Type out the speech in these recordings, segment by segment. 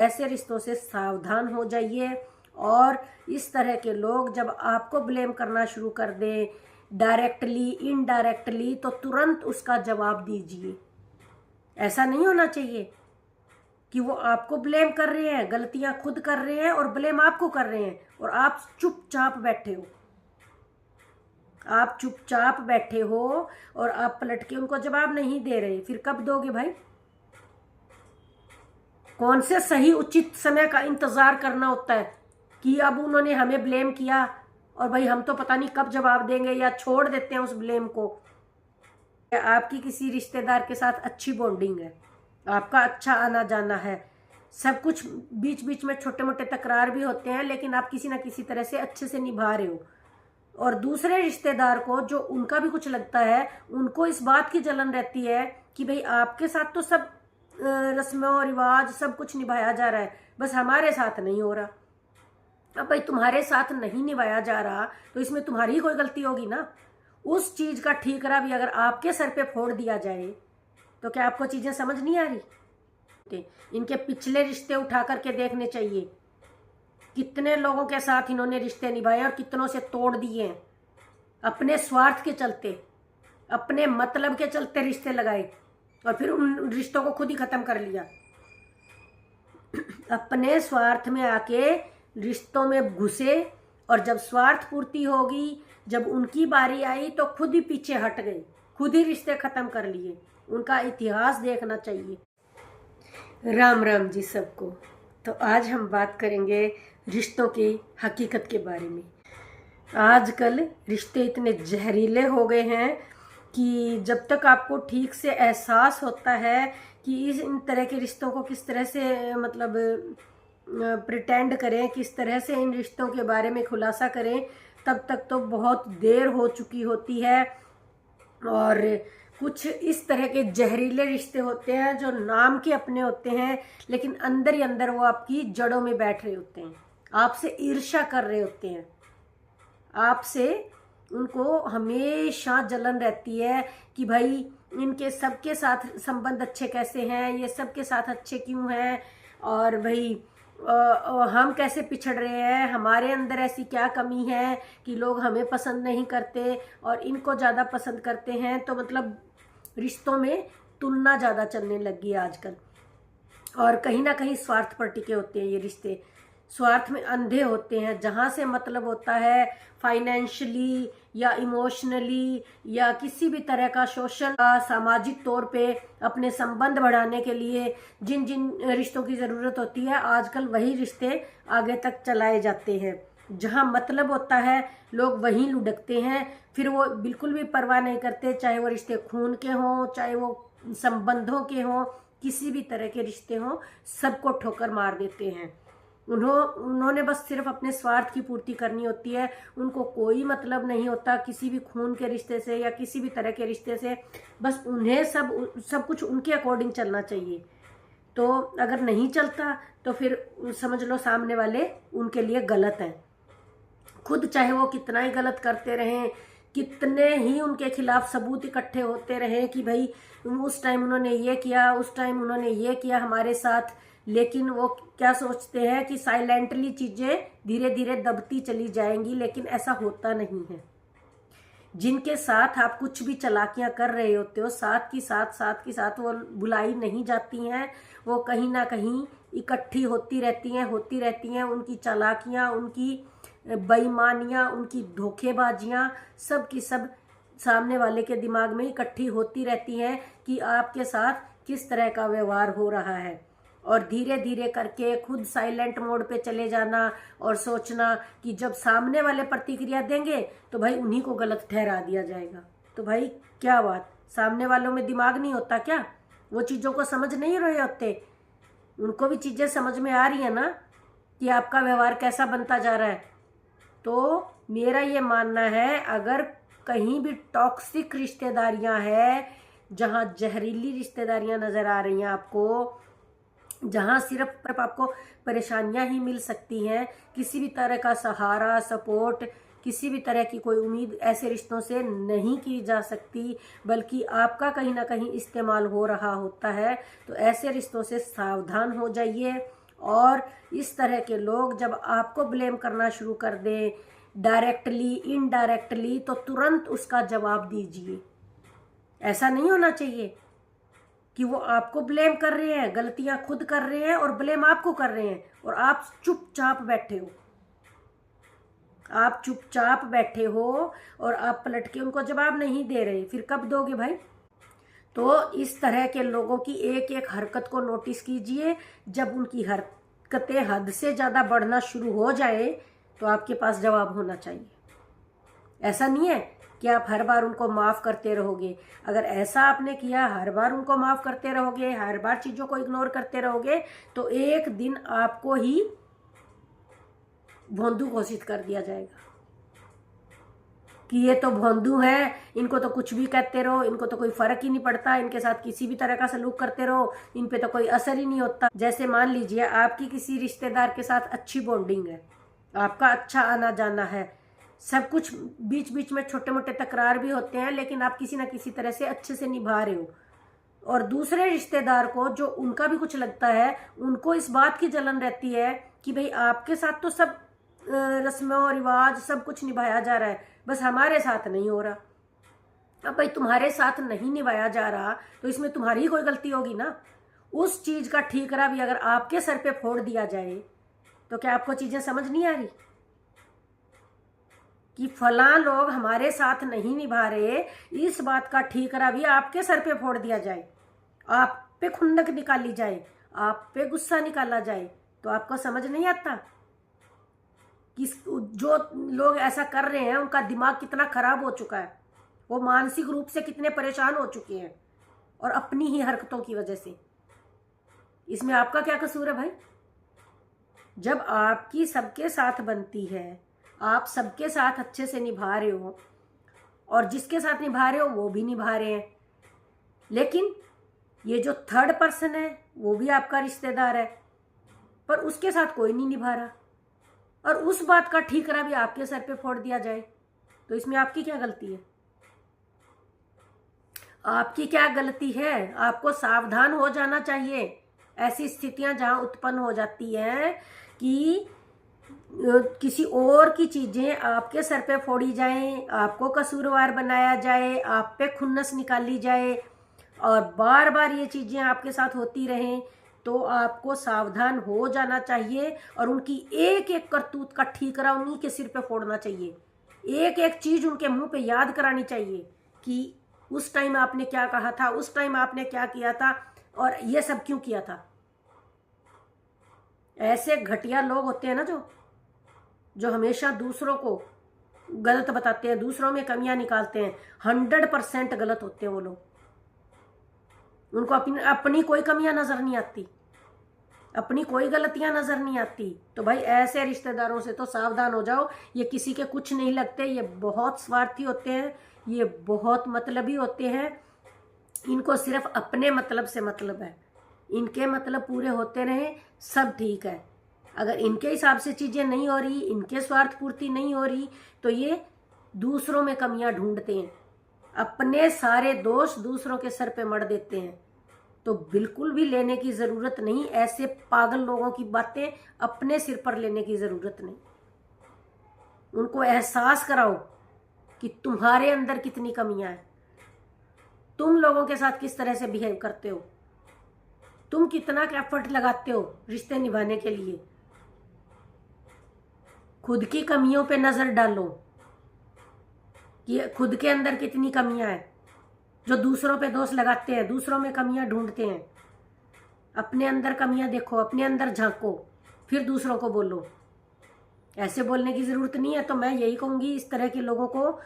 ऐसे रिश्तों से सावधान हो जाइए। और इस तरह के लोग जब आपको ब्लेम करना शुरू कर दें, डायरेक्टली इनडायरेक्टली, तो तुरंत उसका जवाब दीजिए। ऐसा नहीं होना चाहिए कि वो आपको ब्लेम कर रहे हैं, गलतियां खुद कर रहे हैं और ब्लेम आपको कर रहे हैं और आप चुपचाप बैठे हो। आप चुपचाप बैठे हो और आप पलट के उनको जवाब नहीं दे रहे। फिर कब दोगे भाई? कौन से सही उचित समय का इंतजार करना होता है कि अब उन्होंने हमें ब्लेम किया और भाई हम तो पता नहीं कब जवाब देंगे, या छोड़ देते हैं उस ब्लेम को। आपकी किसी रिश्तेदार के साथ अच्छी बॉन्डिंग है, आपका अच्छा आना जाना है, सब कुछ, बीच बीच में छोटे मोटे तकरार भी होते हैं, लेकिन आप किसी ना किसी तरह से अच्छे से निभा रहे हो। और दूसरे रिश्तेदार को जो उनका भी कुछ लगता है, उनको इस बात की जलन रहती है कि भाई आपके साथ तो सब रस्मों रिवाज सब कुछ निभाया जा रहा है, बस हमारे साथ नहीं हो रहा। अब भाई तुम्हारे साथ नहीं निभाया जा रहा तो इसमें तुम्हारी ही कोई गलती होगी ना। उस चीज का ठीकरा भी अगर आपके सर पे फोड़ दिया जाए तो क्या आपको चीजें समझ नहीं आ रही? इनके पिछले रिश्ते उठा करके देखने चाहिए, कितने लोगों के साथ इन्होंने रिश्ते निभाए और कितनों से तोड़ दिए हैं। अपने स्वार्थ के चलते, अपने मतलब के चलते रिश्ते लगाए और फिर उन रिश्तों को खुद ही खत्म कर लिया। अपने स्वार्थ में आके रिश्तों में घुसे और जब स्वार्थ पूर्ति होगी, जब उनकी बारी आई तो खुद ही पीछे हट गए, खुद ही रिश्ते खत्म कर लिए। उनका इतिहास देखना चाहिए। राम राम जी सबको। तो आज हम बात करेंगे रिश्तों की हकीकत के बारे में। आजकल रिश्ते इतने जहरीले हो गए हैं कि जब तक आपको ठीक से एहसास होता है कि इन तरह के रिश्तों को किस तरह से मतलब प्रिटेंड करें, किस तरह से इन रिश्तों के बारे में खुलासा करें, तब तक तो बहुत देर हो चुकी होती है। और कुछ इस तरह के जहरीले रिश्ते होते हैं जो नाम के अपने होते हैं, लेकिन अंदर ही अंदर वो आपकी जड़ों में बैठ रहे होते हैं, आपसे ईर्ष्या कर रहे होते हैं, आपसे उनको हमेशा जलन रहती है कि भाई इनके सबके साथ संबंध अच्छे कैसे हैं, ये सबके साथ अच्छे क्यों हैं, और भाई हम कैसे पिछड़ रहे हैं, हमारे अंदर ऐसी क्या कमी है कि लोग हमें पसंद नहीं करते और इनको ज़्यादा पसंद करते हैं। तो मतलब रिश्तों में तुलना ज़्यादा चलने लगी है आजकल, और कहीं ना कहीं स्वार्थ पर टिके होते हैं ये रिश्ते, स्वार्थ में अंधे होते हैं। जहाँ से मतलब होता है फाइनेंशियली या इमोशनली या किसी भी तरह का सोशल सामाजिक तौर पे अपने संबंध बढ़ाने के लिए जिन जिन रिश्तों की ज़रूरत होती है, आजकल वही रिश्ते आगे तक चलाए जाते हैं। जहाँ मतलब होता है लोग वहीं लुढ़कते हैं, फिर वो बिल्कुल भी परवाह नहीं करते, चाहे वो रिश्ते खून के हों, चाहे वो संबंधों के हों, किसी भी तरह के रिश्ते हों, सबको ठोकर मार देते हैं। उन्होंने बस सिर्फ अपने स्वार्थ की पूर्ति करनी होती है, उनको कोई मतलब नहीं होता किसी भी खून के रिश्ते से या किसी भी तरह के रिश्ते से। बस उन्हें सब कुछ उनके अकॉर्डिंग चलना चाहिए। तो अगर नहीं चलता तो फिर समझ लो सामने वाले उनके लिए गलत हैं। खुद चाहे वो कितना ही गलत करते रहें, कितने ही उनके खिलाफ सबूत इकट्ठे होते रहे कि भाई उस टाइम उन्होंने ये किया, उस टाइम उन्होंने ये किया हमारे साथ, लेकिन वो क्या सोचते हैं कि साइलेंटली चीजें धीरे धीरे दबती चली जाएंगी, लेकिन ऐसा होता नहीं है। जिनके साथ आप कुछ भी चालाकियां कर रहे होते हो, साथ की साथ वो बुलाई नहीं जाती हैं, वो कहीं ना कहीं इकट्ठी होती रहती हैं। उनकी चालाकियां, उनकी बेईमानियां, उनकी धोखेबाजियां सब की सब सामने वाले के दिमाग में इकट्ठी होती रहती हैं कि आपके साथ किस तरह का व्यवहार हो रहा है। और धीरे धीरे करके खुद साइलेंट मोड पे चले जाना और सोचना कि जब सामने वाले प्रतिक्रिया देंगे तो भाई उन्हीं को गलत ठहरा दिया जाएगा। तो भाई क्या बात, सामने वालों में दिमाग नहीं होता क्या? वो चीज़ों को समझ नहीं रहे होते? उनको भी चीज़ें समझ में आ रही है ना कि आपका व्यवहार कैसा बनता जा रहा है। तो मेरा ये मानना है, अगर कहीं भी टॉक्सिक रिश्तेदारियां हैं, जहां जहरीली रिश्तेदारियां नजर आ रही हैं आपको, जहां सिर्फ आपको परेशानियां ही मिल सकती हैं, किसी भी तरह का सहारा, सपोर्ट, किसी भी तरह की कोई उम्मीद ऐसे रिश्तों से नहीं की जा सकती, बल्कि आपका कहीं ना कहीं इस्तेमाल हो रहा होता है, तो ऐसे रिश्तों से सावधान हो जाइए। और इस तरह के लोग जब आपको ब्लेम करना शुरू कर दें डायरेक्टली इनडायरेक्टली, तो तुरंत उसका जवाब दीजिए। ऐसा नहीं होना चाहिए कि वो आपको ब्लेम कर रहे हैं, गलतियां खुद कर रहे हैं और ब्लेम आपको कर रहे हैं और आप चुपचाप बैठे हो। आप चुपचाप बैठे हो और आप पलट के उनको जवाब नहीं दे रहे, फिर कब दोगे भाई? तो इस तरह के लोगों की एक एक हरकत को नोटिस कीजिए। जब उनकी हरकतें हद से ज़्यादा बढ़ना शुरू हो जाए तो आपके पास जवाब होना चाहिए। ऐसा नहीं है कि आप हर बार उनको माफ़ करते रहोगे। अगर ऐसा आपने किया, हर बार उनको माफ़ करते रहोगे, हर बार चीज़ों को इग्नोर करते रहोगे, तो एक दिन आपको ही भोंदू घोषित कर दिया जाएगा कि ये तो भोंदू है, इनको तो कुछ भी कहते रहो, इनको तो कोई फर्क ही नहीं पड़ता, इनके साथ किसी भी तरह का सलूक करते रहो, इन पे तो कोई असर ही नहीं होता। जैसे मान लीजिए आपकी किसी रिश्तेदार के साथ अच्छी बॉन्डिंग है, आपका अच्छा आना जाना है, सब कुछ, बीच बीच में छोटे मोटे तकरार भी होते हैं, लेकिन आप किसी ना किसी तरह से अच्छे से निभा रहे हो। और दूसरे रिश्तेदार को जो उनका भी कुछ लगता है, उनको इस बात की जलन रहती है कि भाई आपके साथ तो सब रस्मों रिवाज सब कुछ निभाया जा रहा है, बस हमारे साथ नहीं हो रहा। अब भाई तुम्हारे साथ नहीं निभाया जा रहा तो इसमें तुम्हारी ही कोई गलती होगी ना। उस चीज का ठीकरा भी अगर आपके सर पे फोड़ दिया जाए तो क्या आपको चीजें समझ नहीं आ रही कि फलां लोग हमारे साथ नहीं निभा रहे, इस बात का ठीकरा भी आपके सर पे फोड़ दिया जाए, आप पे खुंदक निकाली जाए, आप पे गुस्सा निकाला जाए, तो आपको समझ नहीं आता कि जो लोग ऐसा कर रहे हैं उनका दिमाग कितना खराब हो चुका है, वो मानसिक रूप से कितने परेशान हो चुके हैं और अपनी ही हरकतों की वजह से। इसमें आपका क्या कसूर है भाई? जब आपकी सबके साथ बनती है, आप सबके साथ अच्छे से निभा रहे हो और जिसके साथ निभा रहे हो वो भी निभा रहे हैं, लेकिन ये जो थर्ड पर्सन है वो भी आपका रिश्तेदार है पर उसके साथ कोई नहीं निभा रहा और उस बात का ठीकरा भी आपके सर पे फोड़ दिया जाए, तो इसमें आपकी क्या गलती है? आपकी क्या गलती है? आपको सावधान हो जाना चाहिए। ऐसी स्थितियां जहां उत्पन्न हो जाती हैं कि किसी और की चीजें आपके सर पे फोड़ी जाएं, आपको कसूरवार बनाया जाए, आप पे खुन्नस निकाली जाए और बार बार ये चीजें आपके साथ होती रहें, तो आपको सावधान हो जाना चाहिए और उनकी एक एक करतूत का ठीकरा उन्हीं के सिर पे फोड़ना चाहिए। एक एक चीज उनके मुंह पे याद करानी चाहिए कि उस टाइम आपने क्या कहा था, उस टाइम आपने क्या किया था और ये सब क्यों किया था। ऐसे घटिया लोग होते हैं ना जो हमेशा दूसरों को गलत बताते हैं, दूसरों में कमियां निकालते हैं, 100% गलत होते हैं वो लोग। उनको अपनी कोई कमियां नजर नहीं आती, अपनी कोई गलतियां नजर नहीं आती। तो भाई ऐसे रिश्तेदारों से तो सावधान हो जाओ। ये किसी के कुछ नहीं लगते, ये बहुत स्वार्थी होते हैं, ये बहुत मतलबी होते हैं। इनको सिर्फ अपने मतलब से मतलब है, इनके मतलब पूरे होते रहे सब ठीक है। अगर इनके हिसाब से चीजें नहीं हो रही, इनके स्वार्थ पूर्ति नहीं हो रही, तो ये दूसरों में कमियां ढूंढते हैं, अपने सारे दोष दूसरों के सर पे मढ़ देते हैं। तो बिल्कुल भी लेने की जरूरत नहीं, ऐसे पागल लोगों की बातें अपने सिर पर लेने की जरूरत नहीं। उनको एहसास कराओ कि तुम्हारे अंदर कितनी कमियां हैं, तुम लोगों के साथ किस तरह से बिहेव करते हो, तुम कितना एफर्ट लगाते हो रिश्ते निभाने के लिए। खुद की कमियों पे नजर डालो कि खुद के अंदर कितनी कमियां हैं। जो दूसरों पे दोष लगाते हैं, दूसरों में कमियां ढूंढते हैं, अपने अंदर कमियां देखो, अपने अंदर झांको, फिर दूसरों को बोलो। ऐसे बोलने की जरूरत नहीं है। तो मैं यही कहूंगी इस तरह के लोगों को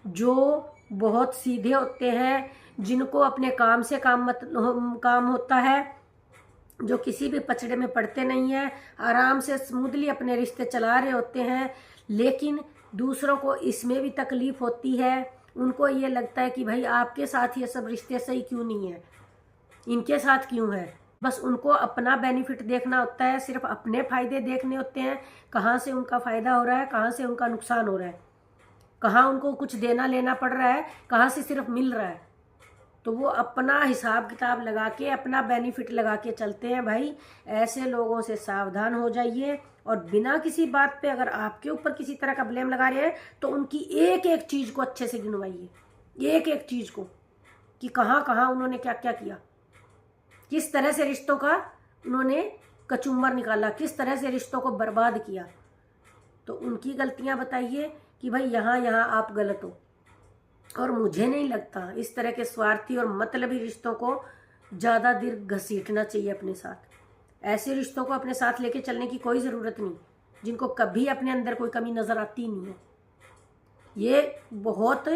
जो बहुत सीधे होते हैं, जिनको अपने काम से काम होता है, जो किसी भी पचड़े में पड़ते नहीं है, आराम से स्मूथली अपने रिश्ते चला रहे होते हैं, लेकिन दूसरों को इसमें भी तकलीफ होती है। उनको ये लगता है कि भाई आपके साथ ये सब रिश्ते सही क्यों नहीं है, इनके साथ क्यों है। बस उनको अपना बेनिफिट देखना होता है, सिर्फ अपने फायदे देखने होते हैं, कहाँ से उनका फायदा हो रहा है, कहाँ से उनका नुकसान हो रहा है, कहाँ उनको कुछ देना लेना पड़ रहा है, कहाँ से सिर्फ मिल रहा है। तो वो अपना हिसाब किताब लगा के, अपना बेनिफिट लगा के चलते हैं। भाई ऐसे लोगों से सावधान हो जाइए, और बिना किसी बात पे अगर आपके ऊपर किसी तरह का ब्लेम लगा रहे हैं तो उनकी एक एक चीज को अच्छे से गिनवाइए, एक एक चीज को, कि कहाँ कहाँ उन्होंने क्या क्या किया, किस तरह से रिश्तों का उन्होंने कचूमर निकाला, किस तरह से रिश्तों को बर्बाद किया। तो उनकी गलतियां बताइए कि भाई यहाँ यहाँ आप गलत हो। और मुझे नहीं लगता इस तरह के स्वार्थी और मतलबी रिश्तों को ज़्यादा देर घसीटना चाहिए अपने साथ। ऐसे रिश्तों को अपने साथ लेके चलने की कोई ज़रूरत नहीं जिनको कभी अपने अंदर कोई कमी नज़र आती नहीं है। ये बहुत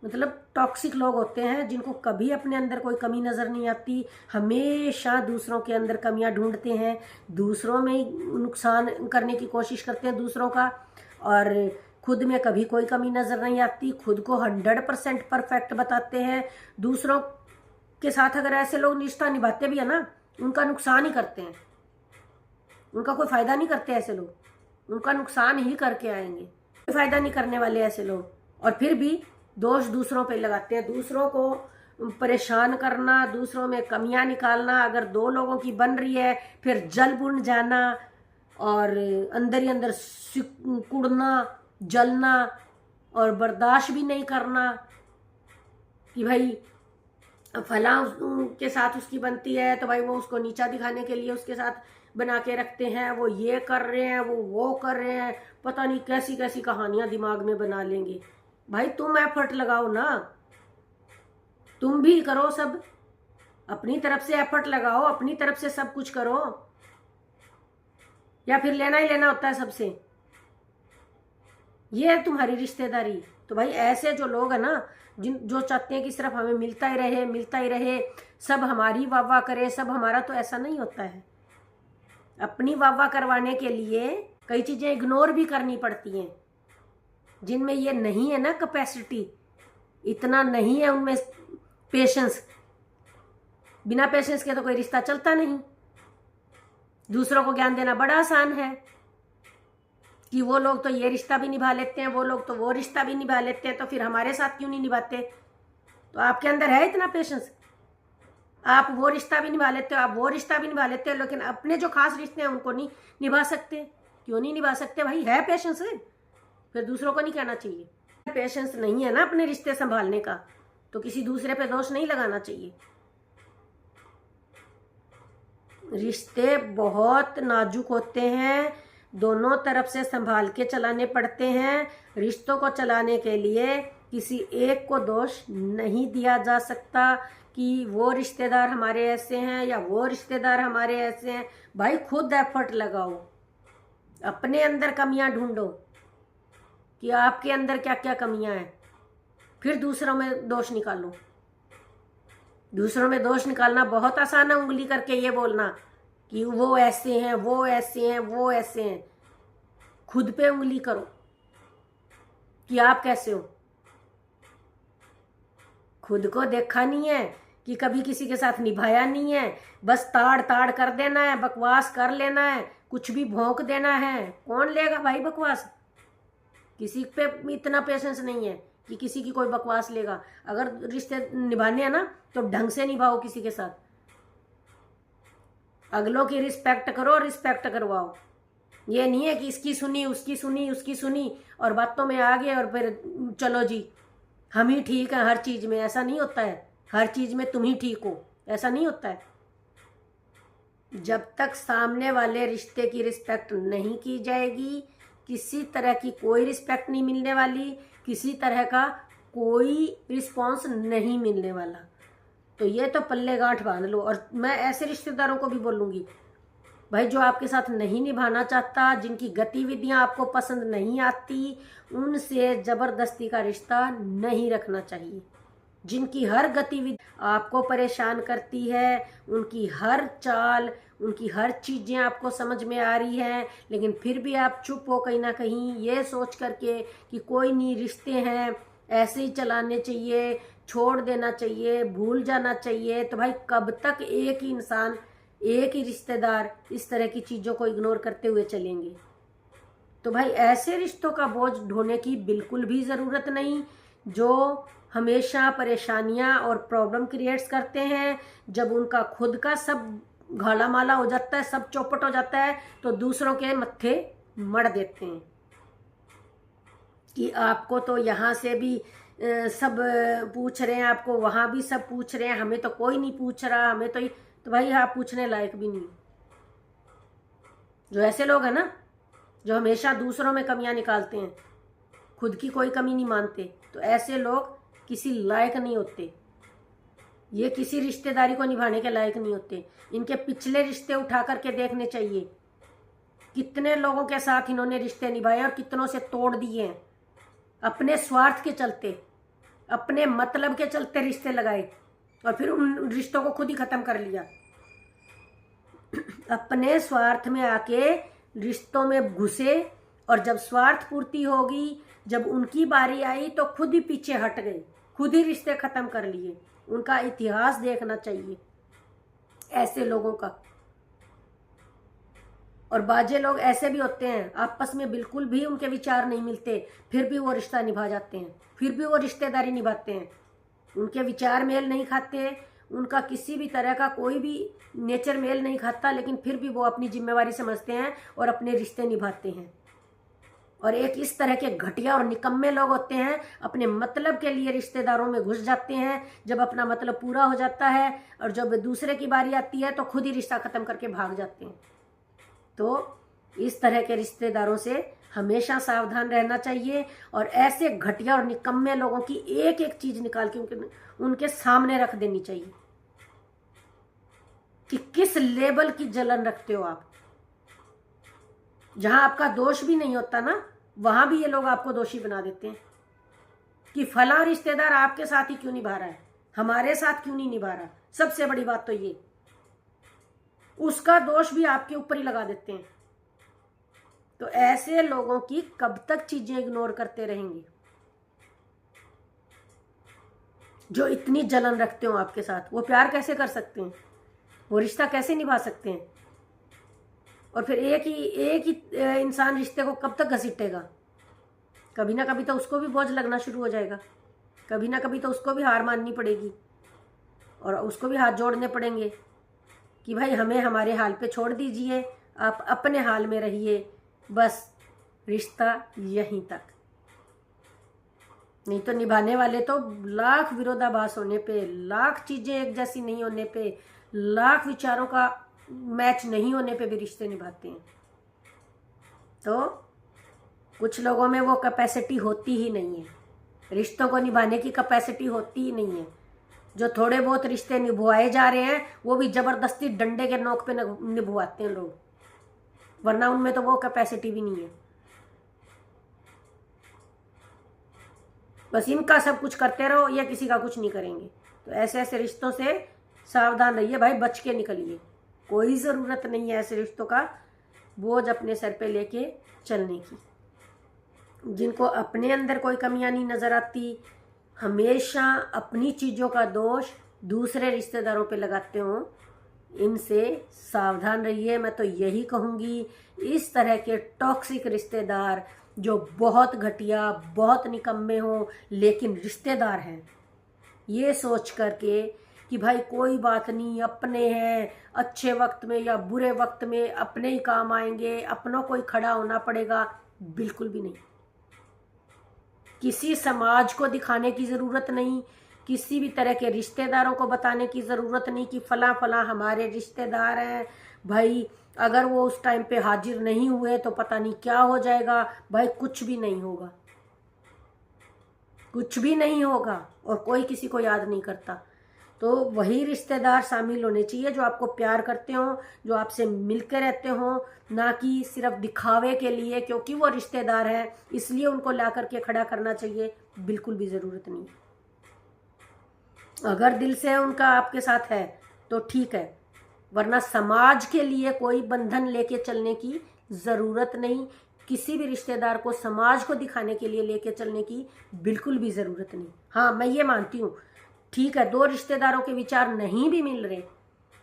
मतलब टॉक्सिक लोग होते हैं जिनको कभी अपने अंदर कोई कमी नज़र नहीं आती, हमेशा दूसरों के अंदर कमियां ढूंढते हैं, दूसरों में ही नुकसान करने की कोशिश करते हैं दूसरों का, और खुद में कभी कोई कमी नज़र नहीं आती, खुद को 100% परफेक्ट बताते हैं। दूसरों के साथ अगर ऐसे लोग रिश्ता निभाते भी है ना, उनका नुकसान ही करते हैं, उनका कोई फ़ायदा नहीं करते ऐसे लोग, उनका नुकसान ही करके आएंगे। कोई फ़ायदा नहीं करने वाले ऐसे लोग, और फिर भी दोष दूसरों पे लगाते हैं, दूसरों को परेशान करना, दूसरों में कमियां निकालना। अगर दो लोगों की बन रही है फिर जल बुन जाना और अंदर ही अंदर कुड़ना, जलना, और बर्दाश्त भी नहीं करना कि भाई फला के साथ उसकी बनती है तो भाई वो उसको नीचा दिखाने के लिए उसके साथ बना के रखते हैं, वो ये कर रहे हैं, वो कर रहे हैं, पता नहीं कैसी कैसी कहानियां दिमाग में बना लेंगे। भाई तुम एफर्ट लगाओ ना, तुम भी करो, सब अपनी तरफ से एफर्ट लगाओ, अपनी तरफ से सब कुछ करो, या फिर लेना ही लेना होता है सबसे, ये है तुम्हारी रिश्तेदारी। तो भाई ऐसे जो लोग है ना, जो चाहते हैं कि सिर्फ हमें मिलता ही रहे, मिलता ही रहे, सब हमारी वाह वाह करे, सब हमारा, तो ऐसा नहीं होता है। अपनी वाह वाह करवाने के लिए कई चीजें इग्नोर भी करनी पड़ती हैं, जिनमें ये नहीं है ना कैपेसिटी, इतना नहीं है उनमें पेशेंस। बिना पेशेंस के तो कोई रिश्ता चलता नहीं। दूसरों को ज्ञान देना बड़ा आसान है कि वो लोग तो ये रिश्ता भी निभा लेते हैं, वो लोग तो वो रिश्ता भी निभा लेते हैं, तो फिर हमारे साथ क्यों नहीं निभाते? तो आपके अंदर है इतना पेशेंस, आप वो रिश्ता भी निभा लेते हो, आप वो रिश्ता भी निभा लेते हो, लेकिन अपने जो खास रिश्ते हैं उनको नहीं निभा सकते। क्यों नहीं निभा सकते? भाई है पेशेंस है, फिर दूसरों को नहीं कहना चाहिए। पेशेंस नहीं है ना अपने रिश्ते संभालने का, तो किसी दूसरे पे दोष नहीं लगाना चाहिए। रिश्ते बहुत नाजुक होते हैं, दोनों तरफ से संभाल के चलाने पड़ते हैं। रिश्तों को चलाने के लिए किसी एक को दोष नहीं दिया जा सकता कि वो रिश्तेदार हमारे ऐसे हैं या वो रिश्तेदार हमारे ऐसे हैं। भाई खुद एफर्ट लगाओ, अपने अंदर कमियां ढूंढो कि आपके अंदर क्या क्या कमियां हैं, फिर दूसरों में दोष निकालो। दूसरों में दोष निकालना बहुत आसान है, उंगली करके ये बोलना कि वो ऐसे हैं, वो ऐसे हैं, वो ऐसे हैं। खुद पे उंगली करो कि आप कैसे हो। खुद को देखा नहीं है कि कभी किसी के साथ निभाया नहीं है, बस ताड़ ताड़ कर देना है, बकवास कर लेना है, कुछ भी भौंक देना है। कौन लेगा भाई बकवास? किसी पे इतना पेशेंस नहीं है कि किसी की कोई बकवास लेगा। अगर रिश्ते निभाने हैं ना तो ढंग से निभाओ किसी के साथ, अगलों की रिस्पेक्ट करो, रिस्पेक्ट करवाओ। ये नहीं है कि इसकी सुनी, उसकी सुनी, उसकी सुनी और बातों में आ गए और फिर चलो जी हम ही ठीक हैं हर चीज में। ऐसा नहीं होता है, हर चीज में तुम ही ठीक हो, ऐसा नहीं होता है। जब तक सामने वाले रिश्ते की रिस्पेक्ट नहीं की जाएगी, किसी तरह की कोई रिस्पेक्ट नहीं मिलने वाली, किसी तरह का कोई रिस्पॉन्स नहीं मिलने वाला। तो ये तो पल्ले गांठ बांध लो। और मैं ऐसे रिश्तेदारों को भी बोलूँगी, भाई जो आपके साथ नहीं निभाना चाहता, जिनकी गतिविधियां आपको पसंद नहीं आती, उनसे ज़बरदस्ती का रिश्ता नहीं रखना चाहिए। जिनकी हर गतिविधि आपको परेशान करती है, उनकी हर चाल, उनकी हर चीज़ें आपको समझ में आ रही हैं, लेकिन फिर भी आप चुप हो कहीं ना कहीं, ये सोच करके कि कोई नहीं, रिश्ते हैं ऐसे ही चलाने चाहिए, छोड़ देना चाहिए, भूल जाना चाहिए। तो भाई कब तक एक ही इंसान, एक ही रिश्तेदार इस तरह की चीज़ों को इग्नोर करते हुए चलेंगे? तो भाई ऐसे रिश्तों का बोझ ढोने की बिल्कुल भी ज़रूरत नहीं जो हमेशा परेशानियां और प्रॉब्लम क्रिएट्स करते हैं। जब उनका खुद का सब घाला माला हो जाता है, सब चौपट हो जाता है, तो दूसरों के मत्थे मढ़ देते हैं कि आपको तो यहाँ से भी सब पूछ रहे हैं, आपको वहाँ भी सब पूछ रहे हैं, हमें तो कोई नहीं पूछ रहा, हमें तो भाई आप पूछने लायक भी नहीं। जो ऐसे लोग हैं ना, जो हमेशा दूसरों में कमियां निकालते हैं, खुद की कोई कमी नहीं मानते, तो ऐसे लोग किसी लायक नहीं होते। ये किसी रिश्तेदारी को निभाने के लायक नहीं होते। इनके पिछले रिश्ते उठा करके देखने चाहिए, कितने लोगों के साथ इन्होंने रिश्ते निभाए और कितनों से तोड़ दिए हैं। अपने स्वार्थ के चलते, अपने मतलब के चलते रिश्ते लगाए और फिर उन रिश्तों को खुद ही खत्म कर लिया। अपने स्वार्थ में आके रिश्तों में घुसे और जब स्वार्थ पूर्ति होगी, जब उनकी बारी आई तो खुद ही पीछे हट गए, खुद ही रिश्ते खत्म कर लिए। उनका इतिहास देखना चाहिए ऐसे लोगों का। और बाजे लोग ऐसे भी होते हैं, आपस में बिल्कुल भी उनके विचार नहीं मिलते, फिर भी वो रिश्ता निभा जाते हैं, फिर भी वो रिश्तेदारी निभाते हैं। उनके विचार मेल नहीं खाते, उनका किसी भी तरह का कोई भी नेचर मेल नहीं खाता, लेकिन फिर भी वो अपनी जिम्मेवारी समझते हैं और अपने रिश्ते निभाते हैं। और एक इस तरह के घटिया और निकम्मे लोग होते हैं, अपने मतलब के लिए रिश्तेदारों में घुस जाते हैं। जब अपना मतलब पूरा हो जाता है और जब दूसरे की बारी आती है तो खुद ही रिश्ता खत्म करके भाग जाते हैं। तो इस तरह के रिश्तेदारों से हमेशा सावधान रहना चाहिए और ऐसे घटिया और निकम्मे लोगों की एक एक चीज निकाल के उनके सामने रख देनी चाहिए कि किस लेवल की जलन रखते हो आप। जहां आपका दोष भी नहीं होता ना, वहां भी ये लोग आपको दोषी बना देते हैं कि फला रिश्तेदार आपके साथ ही क्यों निभा रहा है, हमारे साथ क्यों नहीं निभा रहा। सबसे बड़ी बात तो ये, उसका दोष भी आपके ऊपर ही लगा देते हैं। तो ऐसे लोगों की कब तक चीजें इग्नोर करते रहेंगे, जो इतनी जलन रखते हो आपके साथ। वो प्यार कैसे कर सकते हैं, वो रिश्ता कैसे निभा सकते हैं। और फिर एक ही इंसान रिश्ते को कब तक घसीटेगा। कभी ना कभी तो उसको भी बोझ लगना शुरू हो जाएगा, कभी ना कभी तो उसको भी हार माननी पड़ेगी और उसको भी हाथ जोड़ने पड़ेंगे कि भाई हमें हमारे हाल पे छोड़ दीजिए, आप अपने हाल में रहिए, बस रिश्ता यहीं तक। नहीं तो निभाने वाले तो लाख विरोधाभास होने पे, लाख चीजें एक जैसी नहीं होने पे, लाख विचारों का मैच नहीं होने पे भी रिश्ते निभाते हैं। तो कुछ लोगों में वो कैपेसिटी होती ही नहीं है, रिश्तों को निभाने की कैपेसिटी होती ही नहीं है। जो थोड़े बहुत रिश्ते निभाए जा रहे हैं वो भी जबरदस्ती डंडे के नोक पे निभवाते हैं लोग, वरना उनमें तो वो कैपेसिटी भी नहीं है। बस इनका सब कुछ करते रहो, या किसी का कुछ नहीं करेंगे। तो ऐसे ऐसे रिश्तों से सावधान रहिए भाई, बच के निकलिए। कोई ज़रूरत नहीं है ऐसे रिश्तों का बोझ अपने सर पे लेके चलने की। जिनको अपने अंदर कोई कमियां नहीं नज़र आती, हमेशा अपनी चीज़ों का दोष दूसरे रिश्तेदारों पे लगाते हो, इनसे सावधान रहिए। मैं तो यही कहूँगी, इस तरह के टॉक्सिक रिश्तेदार जो बहुत घटिया, बहुत निकम्मे हो लेकिन रिश्तेदार हैं, ये सोच करके कि भाई कोई बात नहीं, अपने हैं, अच्छे वक्त में या बुरे वक्त में अपने ही काम आएंगे, अपनों को ही खड़ा होना पड़ेगा, बिल्कुल भी नहीं। किसी समाज को दिखाने की ज़रूरत नहीं, किसी भी तरह के रिश्तेदारों को बताने की ज़रूरत नहीं कि फला फला हमारे रिश्तेदार हैं। भाई अगर वो उस टाइम पे हाजिर नहीं हुए तो पता नहीं क्या हो जाएगा। भाई कुछ भी नहीं होगा, कुछ भी नहीं होगा, और कोई किसी को याद नहीं करता। तो वही रिश्तेदार शामिल होने चाहिए जो आपको प्यार करते हो, जो आपसे मिलकर रहते हो, ना कि सिर्फ दिखावे के लिए क्योंकि वो रिश्तेदार है इसलिए उनको ला करके खड़ा करना चाहिए। बिल्कुल भी ज़रूरत नहीं। अगर दिल से उनका आपके साथ है तो ठीक है, वरना समाज के लिए कोई बंधन लेके चलने की ज़रूरत नहीं। किसी भी रिश्तेदार को समाज को दिखाने के लिए लेके चलने की बिल्कुल भी ज़रूरत नहीं। हाँ, मैं ये मानती हूँ, ठीक है, दो रिश्तेदारों के विचार नहीं भी मिल रहे,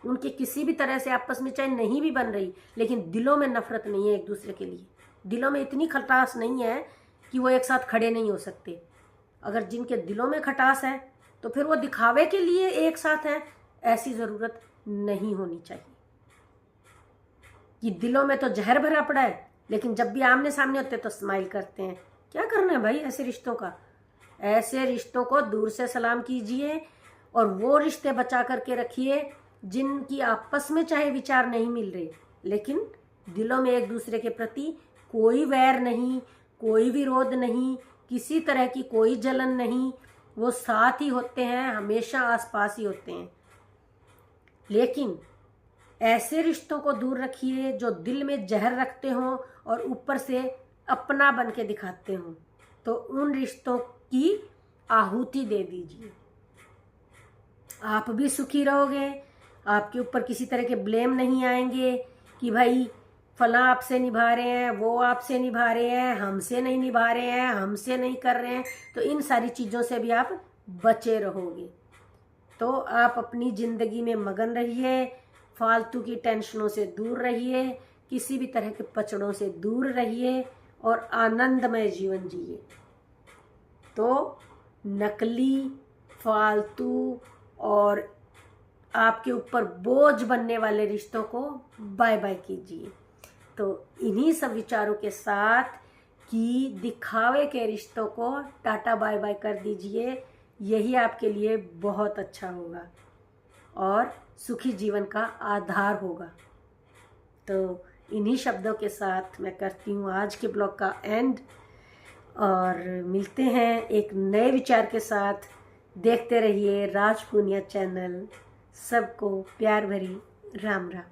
उनके किसी भी तरह से आपस में चाहे नहीं भी बन रही, लेकिन दिलों में नफरत नहीं है एक दूसरे के लिए, दिलों में इतनी खटास नहीं है कि वो एक साथ खड़े नहीं हो सकते। अगर जिनके दिलों में खटास है तो फिर वो दिखावे के लिए एक साथ हैं, ऐसी ज़रूरत नहीं होनी चाहिए कि दिलों में तो जहर भरा पड़ा है लेकिन जब भी आमने सामने होते तो स्माइल करते हैं। क्या करना है भाई ऐसे रिश्तों का? ऐसे रिश्तों को दूर से सलाम कीजिए और वो रिश्ते बचा करके रखिए जिनकी आपस में चाहे विचार नहीं मिल रहे लेकिन दिलों में एक दूसरे के प्रति कोई वैर नहीं, कोई विरोध नहीं, किसी तरह की कोई जलन नहीं, वो साथ ही होते हैं, हमेशा आसपास ही होते हैं। लेकिन ऐसे रिश्तों को दूर रखिए जो दिल में जहर रखते हों और ऊपर से अपना बन के दिखाते हों, तो उन रिश्तों की आहुति दे दीजिए। आप भी सुखी रहोगे, आपके ऊपर किसी तरह के ब्लेम नहीं आएंगे कि भाई फलां आपसे निभा रहे हैं, वो आपसे निभा रहे हैं, हमसे नहीं निभा रहे हैं, हमसे नहीं कर रहे हैं। तो इन सारी चीज़ों से भी आप बचे रहोगे। तो आप अपनी ज़िंदगी में मगन रहिए, फालतू की टेंशनों से दूर रहिए, किसी भी तरह के पचड़ों से दूर रहिए और आनंदमय जीवन जिए। तो नकली, फालतू और आपके ऊपर बोझ बनने वाले रिश्तों को बाय बाय कीजिए। तो इन्हीं सब विचारों के साथ कि दिखावे के रिश्तों को टाटा बाय बाय कर दीजिए। यही आपके लिए बहुत अच्छा होगा और सुखी जीवन का आधार होगा। तो इन्हीं शब्दों के साथ मैं करती हूँ आज के ब्लॉग का एंड और मिलते हैं एक नए विचार के साथ। देखते रहिए राज पूनिया चैनल। सबको प्यार भरी राम राम।